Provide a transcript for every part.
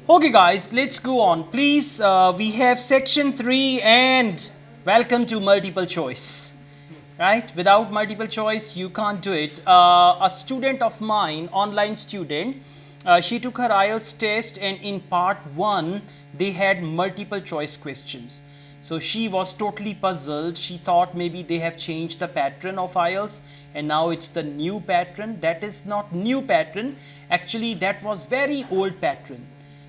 Okay, guys, let's go on. Please, we have section 3 and welcome to multiple choice. Right? Without multiple choice, you can't do it. A student of mine, online student, she took her IELTS test, and in part 1, they had multiple choice questions. So she was totally puzzled. She thought maybe they have changed the pattern of IELTS and now it's the new pattern. That is not new pattern. Actually, that was very old pattern.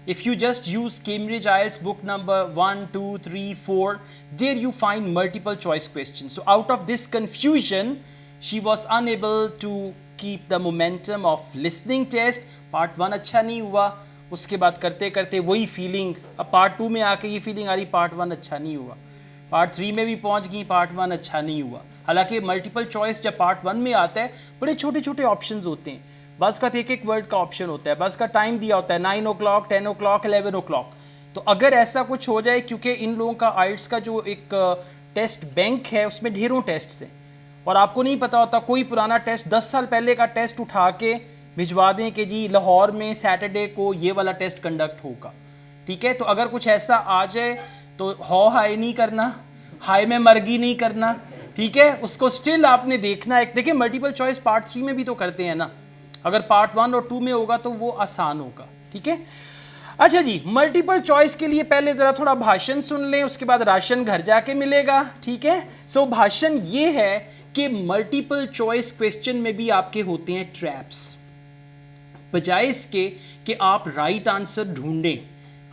If you just use Cambridge IELTS book number 1, 2, 3, 4, there you find multiple choice questions. So out of this confusion, she was unable to keep the momentum of listening test. Part 1 अच्छा नहीं हुआ, उसके बाद करते करते वही feeling, अब part 2 में आके ये फीलिंग आ रही पार्ट 1 अच्छा नहीं हुआ, पार्ट 3 में भी पहुंच गई, पार्ट 1 अच्छा नहीं हुआ. हालांकि मल्टीपल चॉइस जब पार्ट 1 में आता है बड़े छोटे छोटे ऑप्शंस होते हैं. बस का एक एक वर्ड का ऑप्शन होता है, बस का टाइम दिया होता है 9 o'clock, 10 o'clock, 11 o'clock. तो अगर ऐसा कुछ हो जाए, क्योंकि इन लोगों का आइल्ट्स का जो एक टेस्ट बैंक है उसमें ढेरों टेस्ट हैं और आपको नहीं पता होता, कोई पुराना टेस्ट 10 साल पहले का टेस्ट उठा के भिजवा दें कि जी लाहौर में सैटरडे को ये वाला टेस्ट कंडक्ट होगा. ठीक है, तो अगर कुछ ऐसा आ जाए तो हाई नहीं करना, हाई में मर्गी नहीं करना. ठीक है, उसको स्टिल आपने देखना है. देखिए मल्टीपल चॉइस पार्ट 3 में भी तो करते हैं ना, अगर पार्ट 1 और 2 में होगा तो वो आसान होगा. ठीक है, अच्छा जी, मल्टीपल चॉइस के लिए पहले ज़रा थोड़ा भाषण सुन लें, उसके बाद राशन घर जाके मिलेगा. ठीक है, सो भाषण ये है कि मल्टीपल चॉइस क्वेश्चन में भी आपके होते हैं ट्रैप्स. बजाय इसके कि आप राइट आंसर ढूंढें,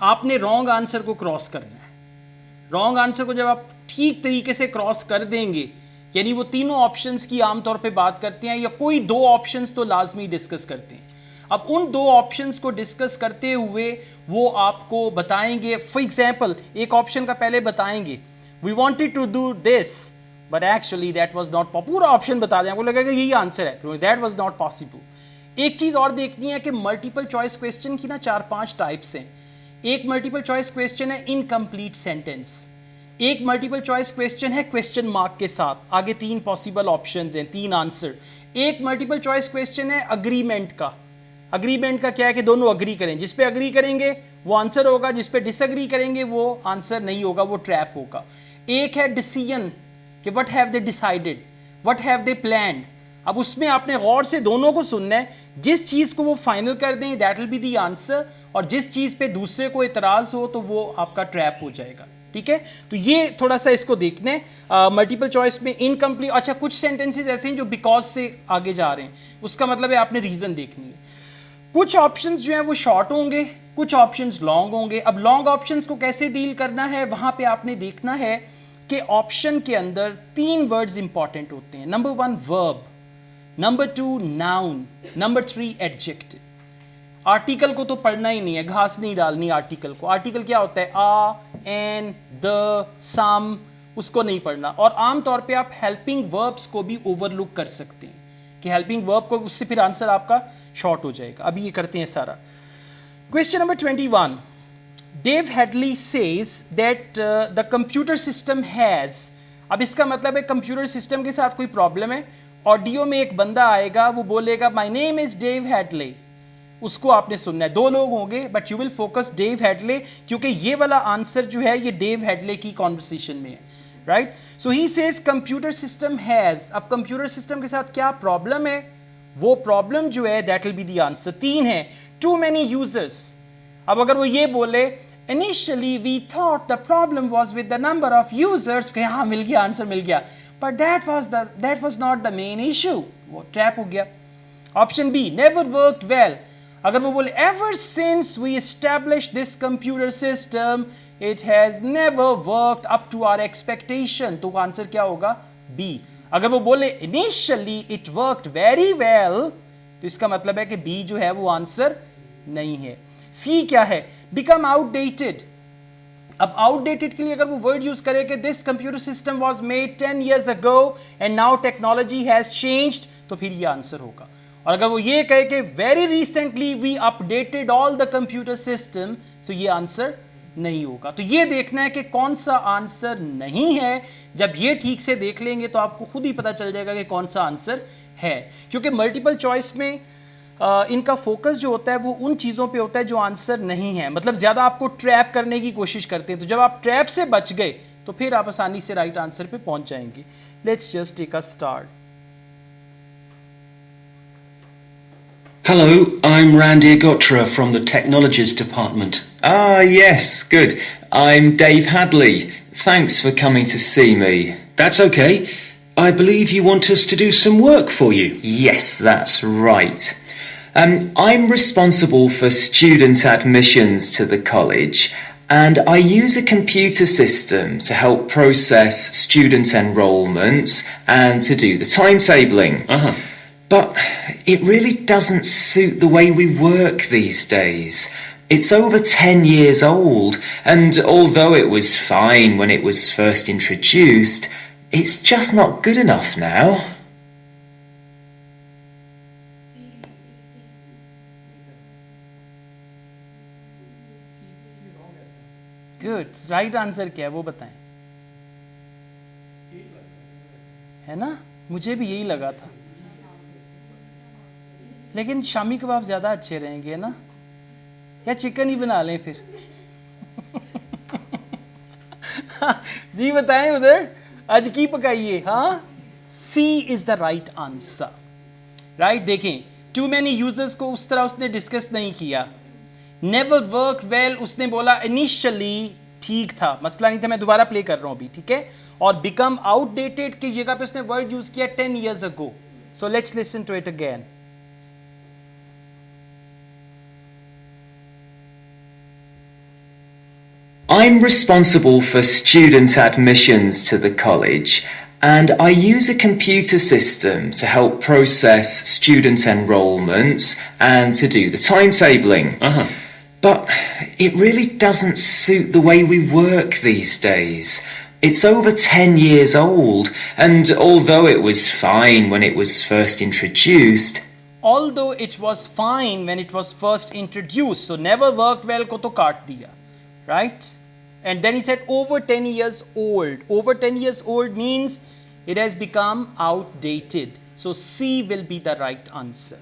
आपने रॉन्ग आंसर को क्रॉस करना है. रॉन्ग आंसर को जब आप ठीक तरीके से क्रॉस कर देंगे, यानी वो तीनों ऑप्शंस की आमतौर पे बात करते हैं या कोई दो ऑप्शंस तो लाजमी डिस्कस करते हैं. अब उन दो ऑप्शंस को डिस्कस करते हुए वो आपको बताएंगे. फॉर एग्जांपल, एक ऑप्शन का पहले बताएंगे we wanted to do this but actually that was not, पूरा ऑप्शन बता दें, आपको लगेगा यही आंसर है, दैट वाज नॉट पॉसिबल. एक चीज और देखनी है कि मल्टीपल चॉइस क्वेश्चन की ना 4-5 टाइप्स हैं. एक मल्टीपल चॉइस क्वेश्चन है इनकम्प्लीट सेंटेंस, एक मल्टीपल चॉइस क्वेश्चन है क्वेश्चन मार्क के साथ, आगे 3 पॉसिबल ऑप्शंस हैं, 3 आंसर. एक मल्टीपल चॉइस क्वेश्चन है अग्रीमेंट का. अग्रीमेंट का क्या है कि दोनों अग्री करें, जिस पे अग्री करेंगे वो आंसर होगा, जिस पे डिसअग्री करेंगे वो आंसर नहीं होगा, वो ट्रैप होगा. एक है डिसीजन कि what have they decided, what have they planned. अब उसमें आपने गौर से दोनों को सुनना है. जिस चीज़ को वो फाइनल कर दें that will be the answer, और जिस चीज़ पे दूसरे को इतराज़ हो तो वो आपका ट्रैप हो जाएगा. ठीक है, तो ये थोड़ा सा इसको देखने. मल्टीपल चॉइस में इनकम्प्लीट, अच्छा कुछ सेंटेंसेस ऐसे हैं जो बिकॉज से आगे जा रहे हैं, उसका मतलब है आपने रीज़न देखनी है. कुछ ऑप्शंस जो हैं वो शॉर्ट होंगे, कुछ ऑप्शंस लॉन्ग होंगे. अब लॉन्ग ऑप्शंस को कैसे डील करना है, वहाँ पे आपने देखना है कि ऑप्शन के अंदर 3 वर्ड्स इंपॉर्टेंट होते हैं. Number 1 verb, number 2 noun, number 3 adjective. Article को तो पढ़ना ही नहीं है, घास नहीं डालनी आर्टिकल को. आर्टिकल क्या होता है, आ, एन, द, सम, उसको नहीं पढ़ना. और आमतौर पे आप हेल्पिंग वर्ब्स को भी ओवरलुक कर सकते हैं कि हेल्पिंग वर्ब को, उससे फिर आंसर आपका शॉर्ट हो जाएगा. अभी ये करते हैं सारा. Question number 21, Dave Headley says that the computer system has. अब इसका मतलब है कंप्यूटर सिस्टम के साथ कोई प्रॉब्लम है. ऑडियो में एक बंदा आएगा, वो बोलेगा my name is Dave Headley, उसको आपने सुनना है. 2 लोग होंगे but you will focus Dave Headley, क्योंकि ये वाला आंसर जो है ये डेव हेडले की कॉन्वर्सेशन में है. Right, so he says computer system has. अब कंप्यूटर सिस्टम के साथ क्या प्रॉब्लम है, वो प्रॉब्लम जो है that will be the answer. 3 है, टू मैनी यूजर्स. अब अगर वो ये बोले initially we thought the problem was with the number of users, हाँ मिल गया, आंसर मिल गया, but that was not the main issue, वो ट्रैप हो गया. Option B, never worked well. अगर वो बोले ever since we established this computer system it has never worked up to our expectation, तो आंसर क्या होगा, बी. अगर वो बोले initially it worked very well, तो इसका मतलब है कि बी जो है वो आंसर नहीं है. सी क्या है, become outdated. अब आउटडेटेड के लिए अगर वो वर्ड यूज करे कि this computer system was made 10 years ago and now technology has changed, तो फिर ये आंसर होगा. और अगर वो ये कहे कि very recently we updated all the computer system, so ये आंसर नहीं होगा. तो ये देखना है कि कौन सा आंसर नहीं है. जब ये ठीक से देख लेंगे तो आपको खुद ही पता चल जाएगा कि कौन सा आंसर है, क्योंकि मल्टीपल चॉइस में इनका फोकस जो होता है वो उन चीज़ों पे होता है जो आंसर नहीं है, मतलब ज़्यादा आपको ट्रैप करने की कोशिश करते हैं। तो जब आप ट्रैप से बच गए तो फिर आप आसानी से राइट आंसर पे पहुंच जाएंगे। Let's just take a start. Hello, I'm Randy Agotra from the Technologies Department. Ah, yes, good. I'm Dave Hadley. Thanks for coming to see me. That's okay. I believe you want us to do some work for you. Yes, that's right. I'm responsible for student admissions to the college, and I use a computer system to help process student enrolments and to do the timetabling. Uh-huh. But it really doesn't suit the way we work these days. It's over 10 years old, and although it was fine when it was first introduced, it's just not good enough now. Good, right answer क्या है वो बताएं। है ना, मुझे भी यही लगा था, लेकिन शामी कबाब ज़्यादा अच्छे रहेंगे ना, या चिकन ही बना लें फिर। जी बताएं उधर, आज की पकाइए। हाँ, C is the right answer. Right, देखें, टू मैनी यूजर्स को उस तरह उसने डिस्कस नहीं किया। नेवर वर्क वेल उसने बोला इनिशियली ठीक था, मसला नहीं था। मैं दोबारा प्ले कर रहा हूं अभी, ठीक है। और बिकम आउटडेटेड की जगह पे उसने वर्ड यूज किया 10 years ago. So let's listen to it again. I'm responsible for student admissions to the college, and I use a computer system to help process student enrolments and to do the timetabling. Uh-huh. But it really doesn't suit the way we work these days. It's over 10 years old, and although it was fine when it was first introduced, Although it was fine when it was first introduced, so never worked well को तो काट दिया, right? And then he said over 10 years old. Over 10 years old means it has become outdated. So C will be the right answer.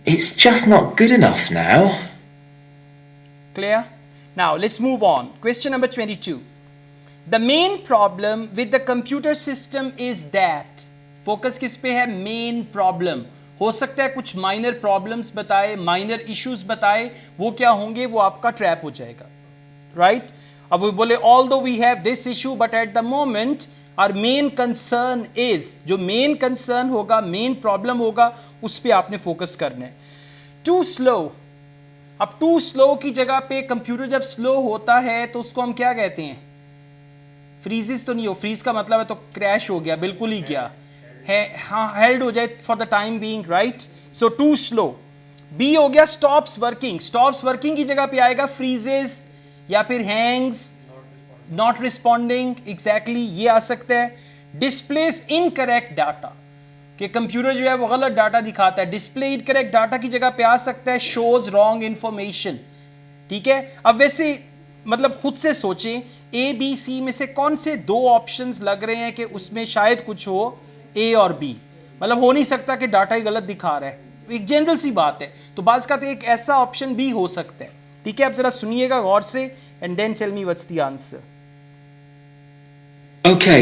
it's just not good enough now. Clear? Now let's move on. Question number 22. The main problem with the computer system is that, focus किस पे है? Main problem. हो सकता है कुछ minor problems बताए, minor issues बताए, वो क्या होंगे? वो आपका ट्रैप हो जाएगा, राइट? अब वो बोले although we have this issue but at the moment our main concern is, जो मेन कंसर्न होगा, मेन प्रॉब्लम होगा, उस पर आपने फोकस करना है। टू स्लो, अब टू स्लो की जगह पे कंप्यूटर जब स्लो होता है तो उसको हम क्या कहते हैं? फ्रीजेस तो नहीं हो, फ्रीज का मतलब है तो क्रैश हो गया, बिल्कुल ही गया है, हाँ हेल्ड हो जाए for the time being, right? So too slow. B हो गया स्टॉप्स वर्किंग, स्टॉप्स वर्किंग की जगह पे आएगा फ्रीजेस या फिर हैंग्स, नॉट रिस्पॉन्डिंग, एग्जैक्टली ये आ सकता है। डिस्प्लेस इनकरेक्ट डाटा, कि कंप्यूटर जो है वो गलत डाटा दिखाता है, डिस्प्ले इनकरेक्ट डाटा की जगह पे आ सकता है शोज रॉन्ग इंफॉर्मेशन, ठीक है। अब वैसे मतलब खुद से सोचें, ए बी सी में से कौन से दो ऑप्शंस लग रहे हैं कि उसमें शायद कुछ हो, ए और बी? मतलब हो नहीं सकता कि डाटा ही गलत दिखा रहा है, एक जनरल सी बात है। तो बाज का तो एक ऐसा ऑप्शन भी हो सकता है, ठीक है। आप जरा सुनिएगा गौर से and then tell me what's the answer. Okay,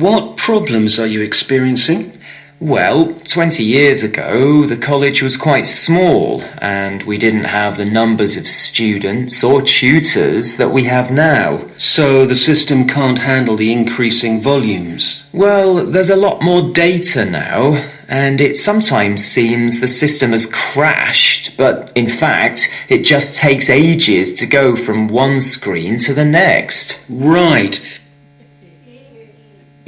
what problems are you experiencing? Well, 20 years ago, the college was quite small, and we didn't have the numbers of students or tutors that we have now. So the system can't handle the increasing volumes. Well, there's a lot more data now, and it sometimes seems the system has crashed, but in fact, it just takes ages to go from one screen to the next. Right.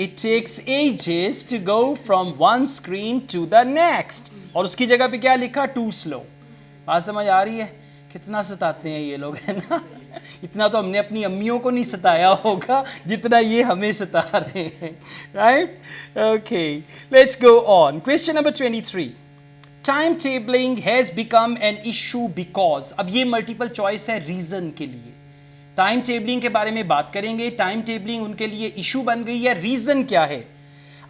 It takes ages to go from one screen to the next. और उसकी जगह पे क्या लिखा? Too slow. बात समझ आ रही है? कितना सताते हैं ये लोग, है ना? इतना तो हमने अपनी अम्मियों को नहीं सताया होगा जितना ये हमें सता रहे हैं, right? Okay, let's go on. Question number 23। Time tabling has become an issue because, अब ये मल्टीपल चॉइस है रीजन के लिए। टाइम टेबलिंग के बारे में बात करेंगे, टाइम टेबलिंग उनके लिए इशू बन गई है, रीजन क्या है?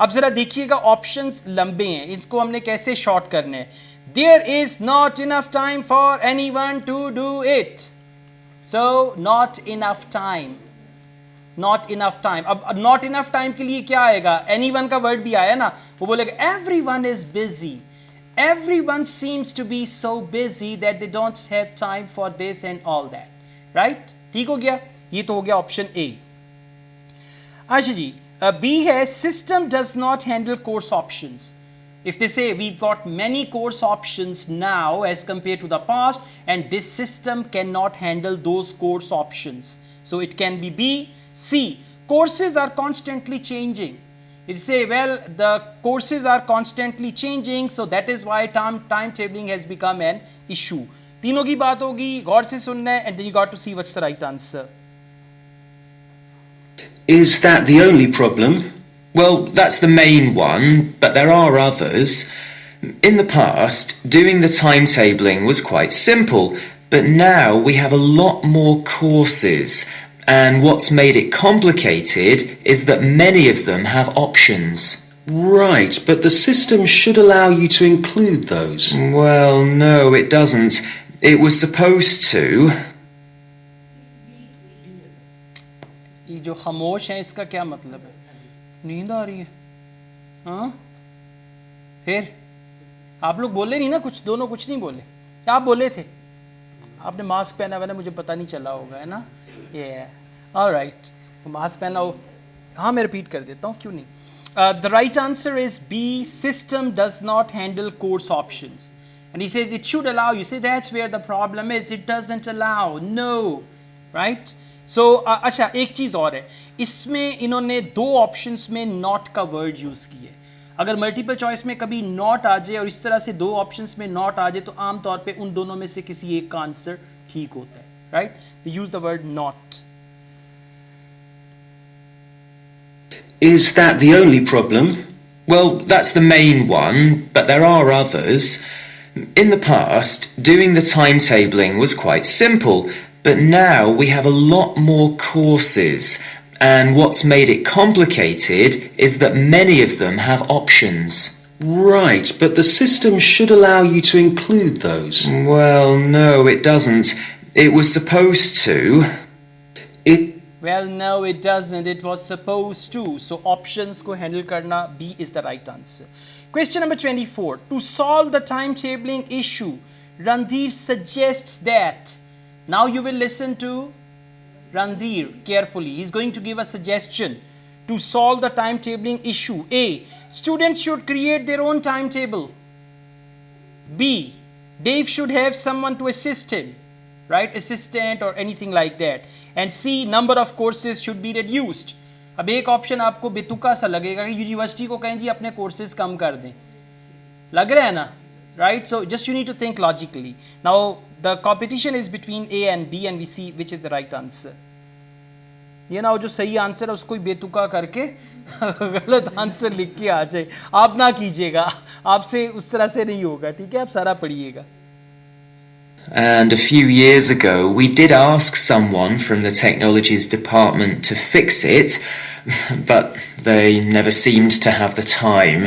अब जरा देखिएगा ऑप्शंस लंबे हैं, इसको हमने कैसे शॉर्ट करने हैं. There is not enough time for anyone to do it. So not enough time. Not enough time. अब not enough time के लिए क्या आएगा? Anyone का वर्ड भी आया ना, वो बोलेगा everyone is busy. Everyone seems to be so busy that they don't have time for this and all that. Right? ठीक हो गया? ये तो हो गया ऑप्शन ए. अच्छा जी, बी है system does not handle course options. If they say we've got many course options now as compared to the past and this system cannot handle those course options. So it can be B. C. Courses are constantly changing. It say, well, the courses are constantly changing, so that is why timetabling has become an issue. तीनों की बात होगी, गौर से सुनना है, and then you got to see what's the right answer. Is that the only problem? Well, that's the main one, but there are others. In the past, doing the timetabling was quite simple, but now we have a lot more courses. And what's made it complicated is that many of them have options. Right, but the system should allow you to include those. Well, no, it doesn't. It was supposed to. ये जो खामोश है इसका क्या मतलब है? नींद आ रही है? हाँ? फिर आप लोग बोले नहीं ना कुछ, दोनों कुछ नहीं बोले. आप बोले थे. आपने मास्क पहना हुआ है, मुझे पता नहीं चला होगा, है ना? ऑलराइट, मास्क पहना हो. हाँ, मैं रिपीट कर देता हूँ, क्यों नहीं. The right answer is B. System does not handle course options and he says it should allow. You say that's where the problem is, it doesn't allow. No, right. So अच्छा, एक चीज़ और है, इसमें इन्होंने दो ऑप्शंस में not का word use किए. अगर मल्टीपल चॉइस में कभी नॉट आ जाए और इस तरह से दो ऑप्शंस में नॉट आ जाए तो आमतौर पे उन दोनों में से किसी एक का आंसर ठीक होता है. Right? They use the word not. Is that the only problem? Well, that's the main one, but there are others. In the past, doing the timetabling was quite simple, but now we have a lot more courses. And what's made it complicated is that many of them have options. Right, but the system should allow you to include those. Well, no, it doesn't. It was supposed to. Well, no, it doesn't. It was supposed to. So options को handle करना, B is the right answer. Question number 24. To solve the timetabling issue, Randhir suggests that. Now you will listen to Randhir carefully. He's going to give a suggestion to solve the timetabling issue. A. Students should create their own timetable. B. Dave should have someone to assist him, right? Assistant or anything like that. And C. Number of courses should be reduced. अब एक option आपको बेतुका सा लगेगा कि university को कहें जी अपने courses कम कर दें. लग रहा है ना? Right? So just you need to think logically. Now the competition is between A and B and we see which is the right answer. ये ना हो जो सही आंसर है उसको ही बेतुका करके गलत आंसर लिख के आ जाए. आप ना कीजिएगा, आपसे उस तरह से नहीं होगा. ठीक है, आप सारा पढ़िएगा. And a few years ago, we did ask someone from the technologies department to fix it, but they never seemed to have the time.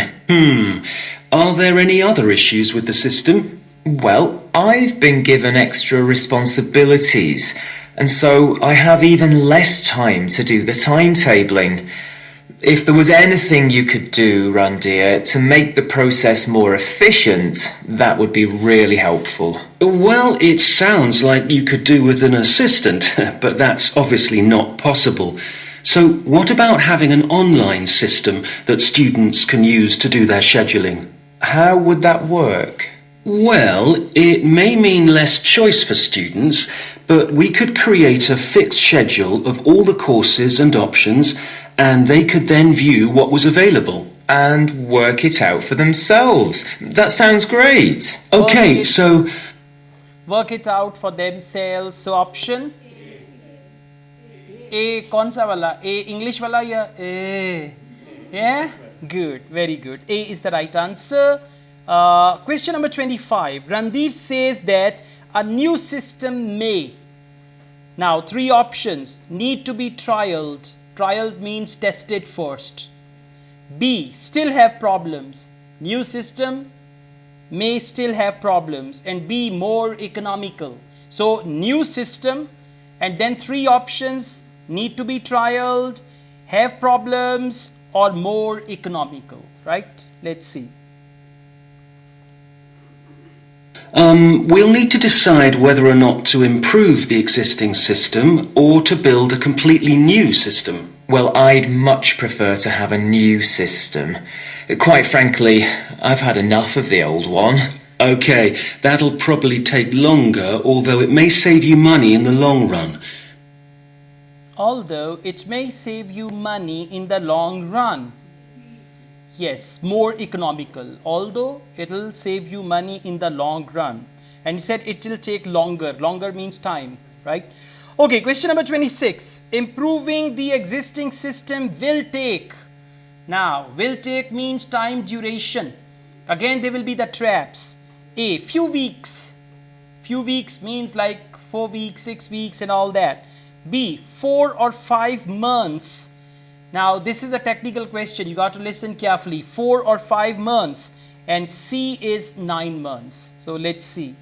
Are there any other issues with the system? Well, I've been given extra responsibilities, and so I have even less time to do the timetabling. If there was anything you could do, Randir, to make the process more efficient, that would be really helpful. Well, it sounds like you could do with an assistant, but that's obviously not possible. So what about having an online system that students can use to do their scheduling? How would that work? Well, it may mean less choice for students, but we could create a fixed schedule of all the courses and options, and they could then view what was available. And work it out for themselves. That sounds great. Okay, so... Work it out for themselves. So option A, कौन सा वाला? A, English वाला या A? Yeah? Good, very good. A is the right answer. Question number 25. Randhir says that a new system may. Now, three options need to be trialed. Trial means tested first. B, still have problems. New system may still have problems. And B, more economical. So new system, and then three options: need to be trialed, have problems, or more economical, right? Let's see. We'll need to decide whether or not to improve the existing system or to build a completely new system. Well, I'd much prefer to have a new system. Quite frankly, I've had enough of the old one. Okay, that'll probably take longer, although it may save you money in the long run. Although it may save you money in the long run. Yes, more economical. Although it'll save you money in the long run. And he said it will take longer. Longer means time, right? Okay, question number 26. Improving the existing system will take. Now, will take means time duration. Again, there will be the traps. A, few weeks. Few weeks means like 4 weeks, 6 weeks and all that. B, 4 or 5 months. Now, this is a technical question. You got to listen carefully. 4 or 5 months. And C is 9 months. So, let's see.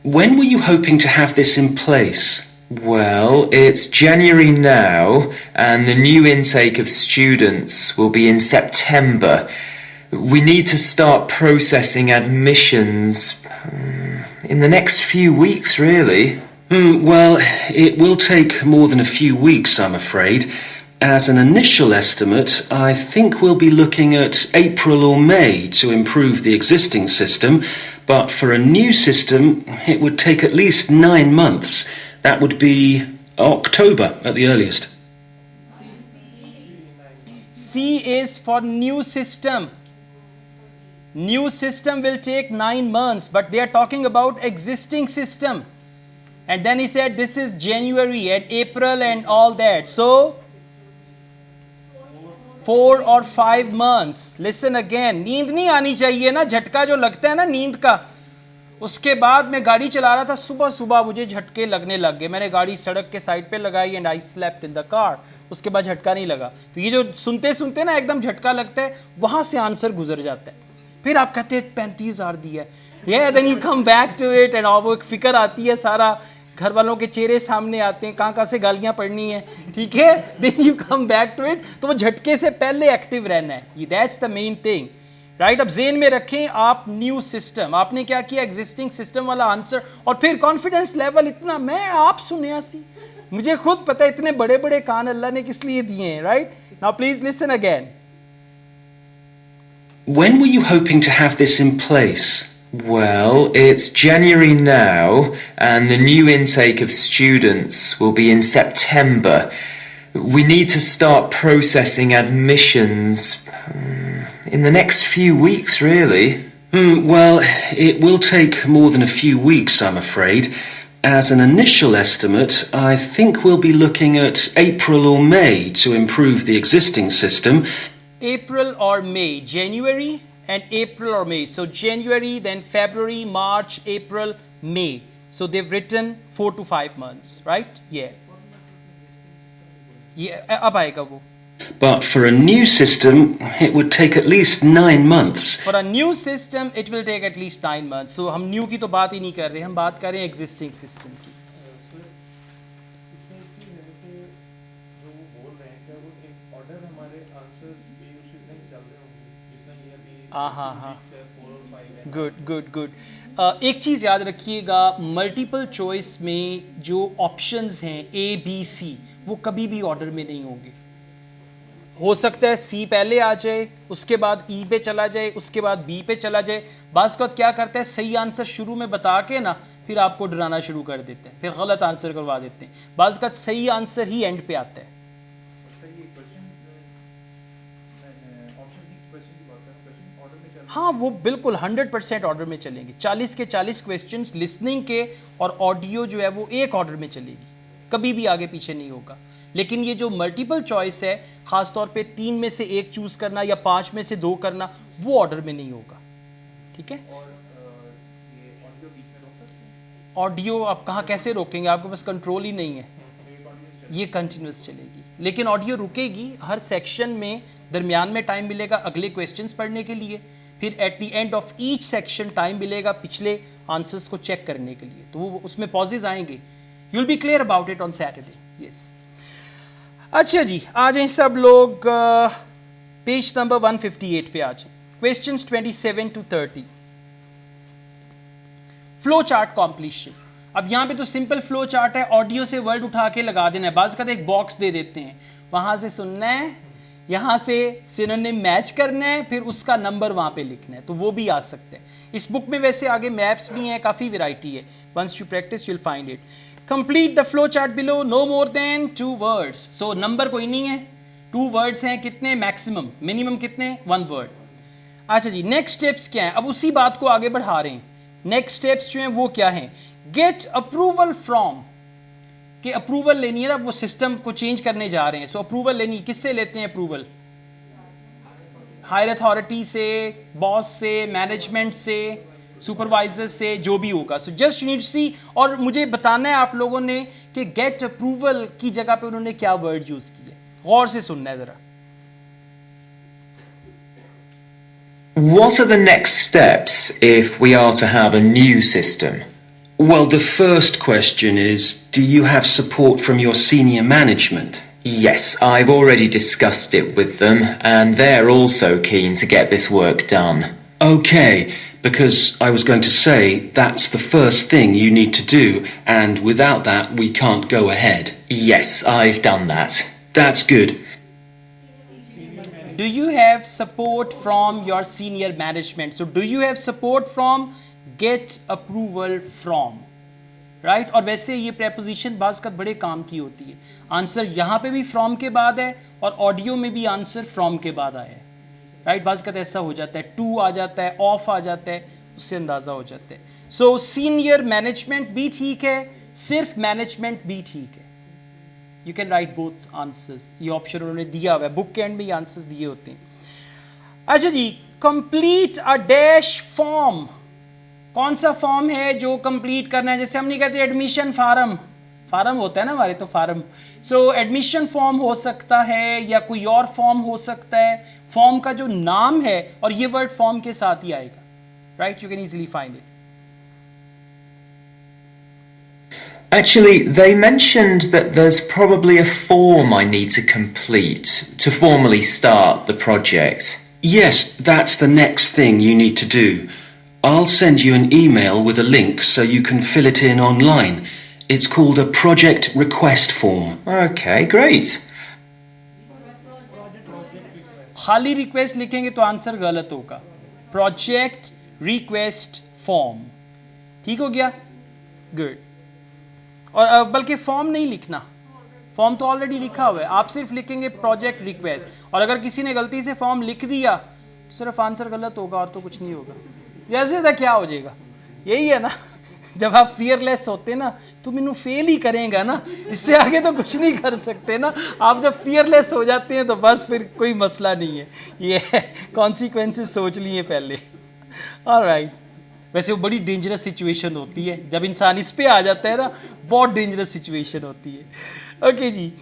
When were you hoping to have this in place? Well, it's January now, and the new intake of students will be in September. We need to start processing admissions in the next few weeks, really. Well, it will take more than a few weeks, I'm afraid. As an initial estimate, I think we'll be looking at April or May to improve the existing system, but for a new system, it would take at least 9 months. That would be October at the earliest. C is for new system. New system will take 9 months, but they are talking about existing system. And then he said this is January and April and all that. So 4 or 5 months. Listen again. नींद नहीं आनी चाहिए ना, झटका जो लगता है ना नींद का. उसके बाद मैं गाड़ी चला रहा था, सुबह सुबह मुझे झटके लगने लग गए. मैंने गाड़ी सड़क के साइड पे लगाई and I slept in the car. उसके बाद झटका नहीं लगा. तो ये जो सुनते सुनते ना एकदम झटका लगता है, वहां से आंसर गुजर जाता है. फिर आप कहते हैं 35,000 दिया है. Yeah, then you come back to it and वो एक फिक्र आती है, सारा घर वालों के चेहरे सामने आते हैं, कहाँ से गालियाँ पड़नी है, ठीक है. Then you come back to it. तो वो झटके से पहले एक्टिव रहना है. That's the main thing. Right, अब जेन में रखें आप न्यू सिस्टम. आपने क्या किया, एग्जिस्टिंग सिस्टम वाला आंसर, और फिर कॉन्फिडेंस लेवल इतना, मैं आप सुनिया सी, मुझे खुद पता है इतने बड़े बड़े कान अल्लाह ने किस लिए दिए हैं. Right, now please listen again. When were you hoping to have this in place? Well, it's January now, and the new intake of students will be in September. We need to start processing admissions in the next few weeks, really. Well, it will take more than a few weeks, I'm afraid. As an initial estimate, I think we'll be looking at April or May to improve the existing system. April or May, January and April or May. So January, then February, March, April, May. So they've written 4 to 5 months, right? Yeah. Yeah, अब आएगा वो. But for a new system, it would take at least 9 months. For a new system, it will take at least 9 months. So हम new की तो बात ही नहीं कर रहे, हम बात कर रहे हैं existing system की. हाँ, गुड. एक चीज़ याद रखिएगा, मल्टीपल चॉइस में जो ऑप्शंस हैं A, B, C, वो कभी भी ऑर्डर में नहीं होंगे. हो सकता है C पहले आ जाए, उसके बाद E पे चला जाए, उसके बाद B पे चला जाए. बाज़ वक़्त क्या करता है, सही आंसर शुरू में बता के ना फिर आपको डराना शुरू कर देते हैं, फिर गलत आंसर करवा देते हैं. बाज़ वक़्त सही आंसर ही एंड पे आता है. हाँ, वो बिल्कुल 100% ऑर्डर में चलेंगे. 40 के 40 क्वेश्चंस लिसनिंग के और ऑडियो जो है वो एक ऑर्डर में चलेगी, कभी भी आगे पीछे नहीं होगा. लेकिन ये जो मल्टीपल चॉइस है, खास तौर पे 3 में से 1 चूज करना या 5 में से 2 करना, वो ऑर्डर में नहीं होगा. ठीक है. ऑडियो आप कहाँ कैसे रोकेंगे, आपके पास कंट्रोल ही नहीं है. ये कंटिन्यूस चलेगी. लेकिन ऑडियो रुकेगी हर सेक्शन में, दरमियान में टाइम मिलेगा अगले क्वेश्चंस पढ़ने के लिए, फिर at the end of each section time मिलेगा पिछले आंसर्स को चेक करने के लिए, तो वो उसमें पॉजेज आएंगे. You will be clear about it on Saturday. Yes, अच्छा जी, आ जाएं सब लोग पेज नंबर 158 पे आ जाएं. Questions 27 to 30. Flow chart completion. अब यहाँ पे तो सिंपल फ्लो चार्ट है, ऑडियो से वर्ड उठा के लगा देना है. बाज का एक बॉक्स दे देते हैं, वहां से सुनना है, यहाँ से सिनोनिम मैच करना है, फिर उसका नंबर वहाँ पे लिखना है, तो वो भी आ सकते हैं. इस बुक में वैसे आगे मैप्स भी हैं, काफ़ी वैरायटी है. Once you practice you will find it. Complete the flow chart below, no more than 2 words. So number कोई नहीं है, 2 वर्ड्स हैं. कितने मैक्सिमम, मिनिमम कितने, 1 वर्ड. अच्छा जी, नेक्स्ट स्टेप्स क्या हैं? अब उसी बात को आगे बढ़ा रहे हैं. नेक्स्ट स्टेप्स जो हैं वो क्या हैं? गेट अप्रूवल फ्रॉम, कि अप्रूवल लेनी है ना, वो सिस्टम को चेंज करने जा रहे हैं. सो अप्रूवल लेनी, किससे लेते हैं अप्रूवल? हायर अथॉरिटी से, बॉस से, मैनेजमेंट से, सुपरवाइजर से, जो भी होगा. So just you need to see, और मुझे बताना है आप लोगों ने कि गेट अप्रूवल की जगह पे उन्होंने क्या वर्ड यूज किया. गौर से सुनना है जरा. What are the next steps if we are to have a new system? Well, the first question is, do you have support from your senior management? Yes, I've already discussed it with them, and they're also keen to get this work done. Okay, because I was going to say that's the first thing you need to do, and without that we can't go ahead. Yes, I've done that. That's good. Do you have support from your senior management? So do you have support from, get approval from, right? और वैसे ये preposition बाज़ का बड़े काम की होती है. आंसर यहाँ पे भी from के बाद है और ऑडियो में भी आंसर from के बाद आया है, राइट? बाज़ का ऐसा हो जाता है, to आ जाता है, off आ जाता है, उससे अंदाज़ा हो जाता है. So senior management भी ठीक है, सिर्फ management भी ठीक है. You can write both answers. ये ऑप्शन उन्होंने दिया हुआ है, बुक के एंड में ये आंसर्स दिए होते हैं. अच्छा जी, कंप्लीट अ डैश फॉर्म. कौन सा फॉर्म है जो कंप्लीट करना है? जैसे हम नहीं कहते एडमिशन फार्म, फार्म होता है ना हमारे, तो फार्म. सो एडमिशन फॉर्म हो सकता है या कोई और फॉर्म हो सकता है. फॉर्म का जो नाम है, और ये वर्ड फॉर्म के साथ ही आएगा, right? You can easily find it. Actually, they mentioned that there's probably a form I need to complete to formally start the project. Yes, that's the next thing you need to do. I'll send you an email with a link so you can fill it in online. It's called a project request form. Okay, great. खाली request लिखेंगे तो answer गलत होगा. Project request form, ठीक हो गया? Good. और बल्कि फॉर्म नहीं लिखना, फॉर्म तो ऑलरेडी लिखा हुआ है, आप सिर्फ लिखेंगे प्रोजेक्ट रिक्वेस्ट. और अगर किसी ने गलती से फॉर्म लिख दिया तो सिर्फ आंसर गलत होगा और तो कुछ नहीं होगा. जैसे था क्या हो जाएगा, यही है ना. जब आप फियरलेस होते ना तो मैनू फेल ही करेगा ना, इससे आगे तो कुछ नहीं कर सकते ना. आप जब फियरलेस हो जाते हैं तो बस फिर कोई मसला नहीं है. ये कॉन्सिक्वेंसेस सोच लिए पहले. ऑलराइट. वैसे वो बड़ी डेंजरस सिचुएशन होती है जब इंसान इस पे आ जाता है ना, बहुत डेंजरस सिचुएशन होती है. ओके जी,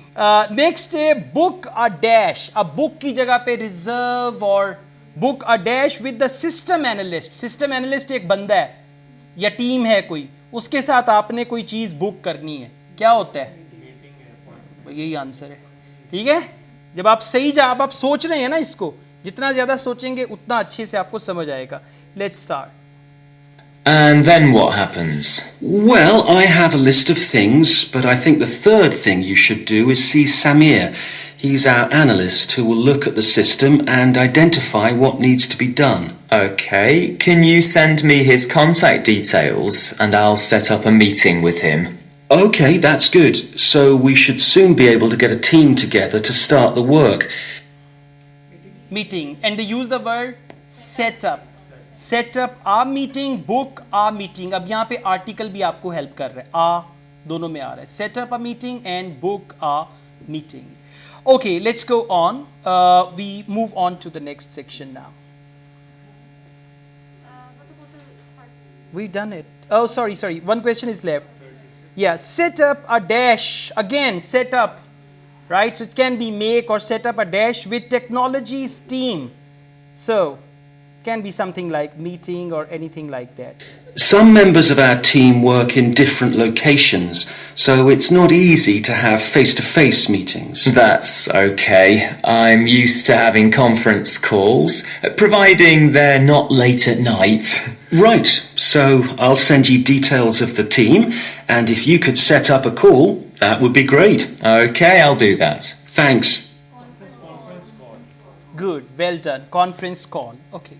नेक्स्ट है बुक अ डैश. अब बुक की जगह पे रिजर्व और book a dash with the system analyst. System analyst एक बंदा है या टीम है कोई, उसके साथ आपने कोई चीज़ बुक करनी है. क्या होता है? यही आंसर है, ठीक है? जब आप सही जवाब आप सोच रहे हैं ना, इसको जितना ज़्यादा सोचेंगे उतना अच्छे से आपको समझ आएगा. Let's start. And then what happens? Well, I have a list of things, but I think the third thing you should do is see Samir. He's our analyst who will look at the system and identify what needs to be done. Okay, can you send me his contact details and I'll set up a meeting with him? Okay, that's good. So we should soon be able to get a team together to start the work. Meeting, and they use the word set up. Set up a meeting, book a meeting. अब यहाँ पे article भी आपको help कर रहा है, आ दोनों में आ रहा है. Set up a meeting and book a meeting. Okay, let's go on. We move on to the next section now. We done it. Oh, sorry. One question is left. Yeah, set up a dash. Again, set up. right? So it can be make or set up a dash with technologies team. So can be something like meeting or anything like that. Some members of our team work in different locations, so it's not easy to have face-to-face meetings. That's okay. I'm used to having conference calls, providing they're not late at night. Right, so I'll send you details of the team, and if you could set up a call, that would be great. Okay, I'll do that. Thanks. Good, well done. Conference call. Okay.